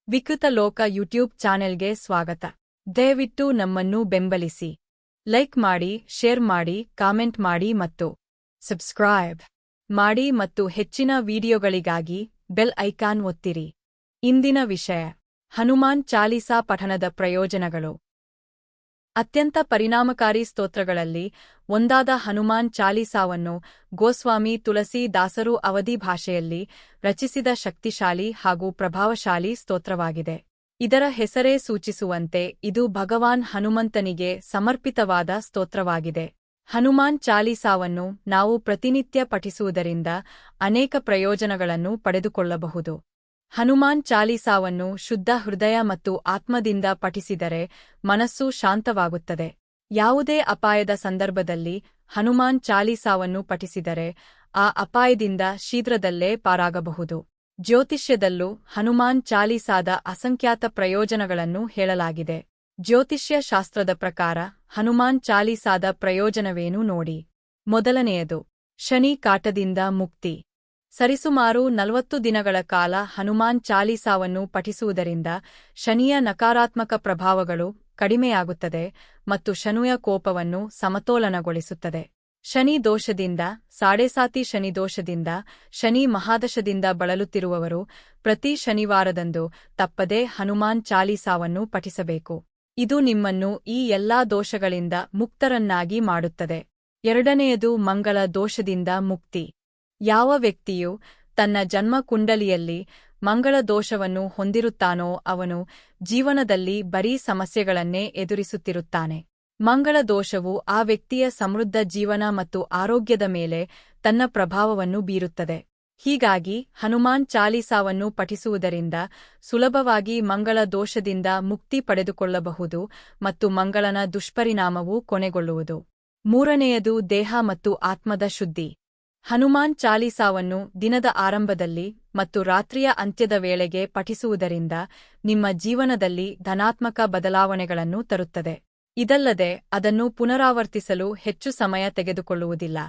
ವಿಕೃತ ಲೋಕ ಯೂಟ್ಯೂಬ್ ಚಾನೆಲ್ಗೆ ಸ್ವಾಗತ. ದಯವಿಟ್ಟು ನಮ್ಮನ್ನು ಬೆಂಬಲಿಸಿ. ಲೈಕ್ ಮಾಡಿ, ಶೇರ್ ಮಾಡಿ, ಕಾಮೆಂಟ್ ಮಾಡಿ ಮತ್ತು ಸಬ್ಸ್ಕ್ರೈಬ್ ಮಾಡಿ ಮತ್ತು ಹೆಚ್ಚಿನ ವಿಡಿಯೋಗಳಿಗಾಗಿ ಬೆಲ್ ಐಕಾನ್ ಒತ್ತಿರಿ. ಇಂದಿನ ವಿಷಯ: ಹನುಮಾನ್ ಚಾಲೀಸಾ ಪಠಣದ ಪ್ರಯೋಜನಗಳು. ಅತ್ಯಂತ ಪರಿಣಾಮಕಾರಿ ಸ್ತೋತ್ರಗಳಲ್ಲಿ ಒಂದಾದ ಹನುಮಾನ್ ಚಾಲೀಸಾವನ್ನು ಗೋಸ್ವಾಮಿ ತುಳಸಿ ದಾಸರು ಅವಧಿ ಭಾಷೆಯಲ್ಲಿ ರಚಿಸಿದ ಶಕ್ತಿಶಾಲಿ ಹಾಗೂ ಪ್ರಭಾವಶಾಲಿ ಸ್ತೋತ್ರವಾಗಿದೆ. ಇದರ ಹೆಸರೇ ಸೂಚಿಸುವಂತೆ ಇದು ಭಗವಾನ್ ಹನುಮಂತನಿಗೆ ಸಮರ್ಪಿತವಾದ ಸ್ತೋತ್ರವಾಗಿದೆ. ಹನುಮಾನ್ ಚಾಲೀಸಾವನ್ನು ನಾವು ಪ್ರತಿನಿತ್ಯ ಪಠಿಸುವುದರಿಂದ ಅನೇಕ ಪ್ರಯೋಜನಗಳನ್ನು ಪಡೆದುಕೊಳ್ಳಬಹುದು. ಹನುಮಾನ್ ಚಾಲೀಸಾವನ್ನು ಶುದ್ಧ ಹೃದಯ ಮತ್ತು ಆತ್ಮದಿಂದ ಪಠಿಸಿದರೆ ಮನಸ್ಸು ಶಾಂತವಾಗುತ್ತದೆ. ಯಾವುದೇ ಅಪಾಯದ ಸಂದರ್ಭದಲ್ಲಿ ಹನುಮಾನ್ ಚಾಲೀಸಾವನ್ನು ಪಠಿಸಿದರೆ ಆ ಅಪಾಯದಿಂದ ಶೀಘ್ರದಲ್ಲೇ ಪಾರಾಗಬಹುದು. ಜ್ಯೋತಿಷ್ಯದಲ್ಲೂ ಹನುಮಾನ್ ಚಾಲೀಸಾದ ಅಸಂಖ್ಯಾತ ಪ್ರಯೋಜನಗಳನ್ನು ಹೇಳಲಾಗಿದೆ. ಜ್ಯೋತಿಷ್ಯ ಶಾಸ್ತ್ರದ ಪ್ರಕಾರ ಹನುಮಾನ್ ಚಾಲೀಸಾದ ಪ್ರಯೋಜನವೇನು ನೋಡಿ. ಮೊದಲನೆಯದು, ಶನಿ ಕಾಟದಿಂದ ಮುಕ್ತಿ. ಸರಿಸುಮಾರು 40 ದಿನಗಳ ಕಾಲ ಹನುಮಾನ್ ಚಾಲೀಸಾವನ್ನು ಪಠಿಸುವುದರಿಂದ ಶನಿಯ ನಕಾರಾತ್ಮಕ ಪ್ರಭಾವಗಳು ಕಡಿಮೆಯಾಗುತ್ತದೆ ಮತ್ತು ಶನಿಯ ಕೋಪವನ್ನು ಸಮತೋಲನಗೊಳಿಸುತ್ತದೆ. ಶನಿ ದೋಷದಿಂದ, ಸಾಡೇಸಾತಿ ಶನಿ ದೋಷದಿಂದ, ಶನಿ ಮಹಾದಶದಿಂದ ಬಳಲುತ್ತಿರುವವರು ಪ್ರತಿ ಶನಿವಾರದಂದು ತಪ್ಪದೇ ಹನುಮಾನ್ ಚಾಲೀಸಾವನ್ನು ಪಠಿಸಬೇಕು. ಇದು ನಿಮ್ಮನ್ನು ಈ ಎಲ್ಲಾ ದೋಷಗಳಿಂದ ಮುಕ್ತರನ್ನಾಗಿ ಮಾಡುತ್ತದೆ. ಎರಡನೆಯದು, ಮಂಗಳ ದೋಷದಿಂದ ಮುಕ್ತಿ. ಯಾವ ವ್ಯಕ್ತಿಯು ತನ್ನ ಜನ್ಮ ಕುಂಡಲಿಯಲ್ಲಿ ಮಂಗಳ ದೋಷವನ್ನು ಹೊಂದಿರುತ್ತಾನೋ ಅವನು ಜೀವನದಲ್ಲಿ ಬರೀ ಸಮಸ್ಯೆಗಳನ್ನೇ ಎದುರಿಸುತ್ತಿರುತ್ತಾನೆ. ಮಂಗಳ ದೋಷವು ಆ ವ್ಯಕ್ತಿಯ ಸಮೃದ್ಧ ಜೀವನ ಮತ್ತು ಆರೋಗ್ಯದ ಮೇಲೆ ತನ್ನ ಪ್ರಭಾವವನ್ನು ಬೀರುತ್ತದೆ. ಹೀಗಾಗಿ ಹನುಮಾನ್ ಚಾಲೀಸಾವನ್ನು ಪಠಿಸುವುದರಿಂದ ಸುಲಭವಾಗಿ ಮಂಗಳ ದೋಷದಿಂದ ಮುಕ್ತಿ ಪಡೆದುಕೊಳ್ಳಬಹುದು ಮತ್ತು ಮಂಗಳನ ದುಷ್ಪರಿಣಾಮವು ಕೊನೆಗೊಳ್ಳುವುದು. ಮೂರನೆಯದು, ದೇಹ ಮತ್ತು ಆತ್ಮದ ಶುದ್ಧಿ. ಹನುಮಾನ್ ಚಾಲೀಸಾವನ್ನು ದಿನದ ಆರಂಭದಲ್ಲಿ ಮತ್ತು ರಾತ್ರಿಯ ಅಂತ್ಯದ ವೇಳೆಗೆ ಪಠಿಸುವುದರಿಂದ ನಿಮ್ಮ ಜೀವನದಲ್ಲಿ ಧನಾತ್ಮಕ ಬದಲಾವಣೆಗಳನ್ನು ತರುತ್ತದೆ. ಇದಲ್ಲದೆ ಅದನ್ನು ಪುನರಾವರ್ತಿಸಲು ಹೆಚ್ಚು ಸಮಯ ತೆಗೆದುಕೊಳ್ಳುವುದಿಲ್ಲ.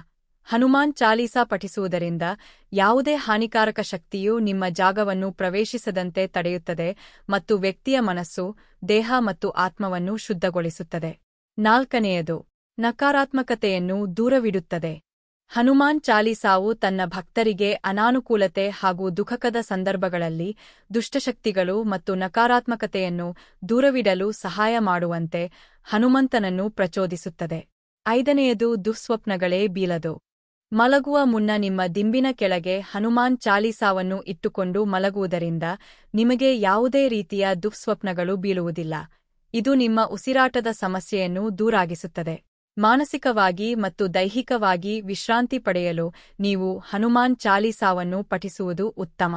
ಹನುಮಾನ್ ಚಾಲೀಸಾ ಪಠಿಸುವುದರಿಂದ ಯಾವುದೇ ಹಾನಿಕಾರಕ ಶಕ್ತಿಯು ನಿಮ್ಮ ಜಾಗವನ್ನು ಪ್ರವೇಶಿಸದಂತೆ ತಡೆಯುತ್ತದೆ ಮತ್ತು ವ್ಯಕ್ತಿಯ ಮನಸ್ಸು, ದೇಹ ಮತ್ತು ಆತ್ಮವನ್ನು ಶುದ್ಧಗೊಳಿಸುತ್ತದೆ. ನಾಲ್ಕನೆಯದು, ನಕಾರಾತ್ಮಕತೆಯನ್ನು ದೂರವಿಡುತ್ತದೆ. ಹನುಮಾನ್ ಚಾಲೀಸಾವು ತನ್ನ ಭಕ್ತರಿಗೆ ಅನಾನುಕೂಲತೆ ಹಾಗೂ ದುಃಖಕದ ಸಂದರ್ಭಗಳಲ್ಲಿ ದುಷ್ಟಶಕ್ತಿಗಳು ಮತ್ತು ನಕಾರಾತ್ಮಕತೆಯನ್ನು ದೂರವಿಡಲು ಸಹಾಯ ಮಾಡುವಂತೆ ಹನುಮಂತನನ್ನು ಪ್ರಚೋದಿಸುತ್ತದೆ. ಐದನೆಯದು, ದುಃಸ್ವಪ್ನಗಳೇ ಬೀಳದು. ಮಲಗುವ ಮುನ್ನ ನಿಮ್ಮ ದಿಂಬಿನ ಕೆಳಗೆ ಹನುಮಾನ್ ಚಾಲೀಸಾವನ್ನು ಇಟ್ಟುಕೊಂಡು ಮಲಗುವುದರಿಂದ ನಿಮಗೆ ಯಾವುದೇ ರೀತಿಯ ದುಃಸ್ವಪ್ನಗಳು ಬೀಳುವುದಿಲ್ಲ. ಇದು ನಿಮ್ಮ ಉಸಿರಾಟದ ಸಮಸ್ಯೆಯನ್ನು ದೂರಾಗಿಸುತ್ತದೆ. ಮಾನಸಿಕವಾಗಿ ಮತ್ತು ದೈಹಿಕವಾಗಿ ವಿಶ್ರಾಂತಿ ಪಡೆಯಲು ನೀವು ಹನುಮಾನ್ ಚಾಲೀಸಾವನ್ನು ಪಠಿಸುವುದು ಉತ್ತಮ.